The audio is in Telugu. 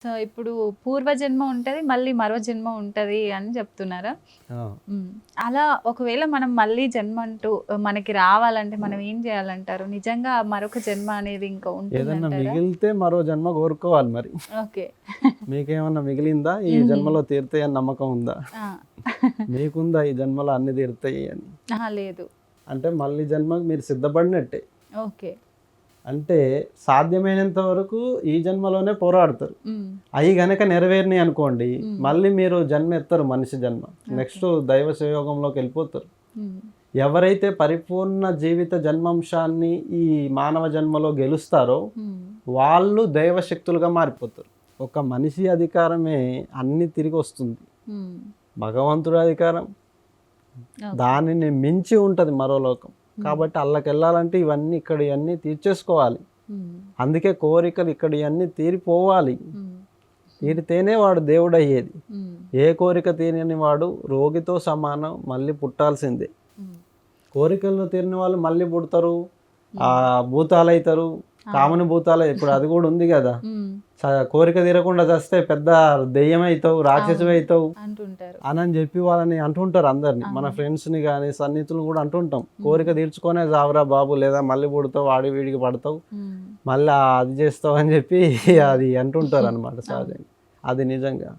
సో, ఇప్పుడు పూర్వజన్మ ఉంటది. మళ్ళీ మరో జన్మ ఉంటది అని చెప్తున్నారా? ఆ! హ్మ్. అలా ఒకవేళ మనం మళ్ళీ జన్మ అంటూ మనకి రావాలంటే మనం ఏం చేయాలంటారు? నిజంగా మరొక జన్మ అనేది ఇంకా ఏదన్నా ఉంటుందంటారా? మిగిలితే మరో జన్మ కోరుకోవాలి మరి. ఓకే. మీకేమన్నా మిగిలిందా? ఈ హుహు. జన్మలో తీరుతాయని నమ్మకం ఉందా? ఆ! మీకుందా ఈ జన్మలో అన్ని తీరుతాయి అని? అహా! లేదు. అంటే మళ్ళీ జన్మకు మీరు సిద్ధపడినట్టే. ఓకే. అంటే సాధ్యమైనంత వరకు ఈ జన్మలోనే పోరాడతారు. హ్మ్. అయి గనక నెరవేరినాయి అనుకోండి, హ్మ్. మళ్ళీ మీరు జన్మ ఎత్తరు మనిషి జన్మ. ఓకే. నెక్స్ట్ దైవ సంయోగంలోకి వెళ్ళిపోతారు. హ్మ్. ఎవరైతే పరిపూర్ణ జీవిత జన్మాంశాన్ని ఈ మానవ జన్మలో గెలుస్తారో హ్మ్. వాళ్ళు దైవ శక్తులుగా మారిపోతారు. ఒక మనిషి అధికారమే అన్ని తిరిగి వస్తుంది. హ్మ్. భగవంతుడి అధికారం ఓకే. దానిని మించి ఉంటుంది మరో లోకం. హ్మ్. కాబట్టి అల్లకెళ్ళాలంటే ఇవన్నీ ఇక్కడ ఇవన్నీ తీర్చేసుకోవాలి. హ్మ్. అందుకే కోరికలు ఇక్కడ ఇవన్నీ తీరిపోవాలి. హ్మ్. తీరితేనే వాడు దేవుడయ్యేది. హ్మ్. ఏ కోరిక తీరని వాడు రోగితో సమానం, మళ్ళీ పుట్టాల్సిందే. హ్మ్. కోరికలు తీరని వాళ్ళు మళ్ళీ పుడతారు, హ్మ్. భూతాలైతారు, ఆ! కామని భూతాలు ఇప్పుడు అది కూడా ఉంది కదా. హ్మ్. కోరిక తీరకుండా చస్తే పెద్ద దెయ్యమవుతావు, అవును. రాక్షసువైతావు అంటుంటారు. అని చెప్పి వాళ్ళని అంటుంటారు అందరిని. మన అవును. ఫ్రెండ్స్ని కానీ సన్నిహితులను కూడా అంటుంటాం. హ్మ్. కోరిక తీర్చుకొనే చావరా బాబు, లేదా మళ్ళీ పుడతావు, ఆడి వీడికి పడతావు, హ్మ్. మళ్ళీ అది చేస్తావు అని చెప్పి హ్మ్. అది అంటుంటారు అనమాట అవును. సహజంగా. అది నిజంగా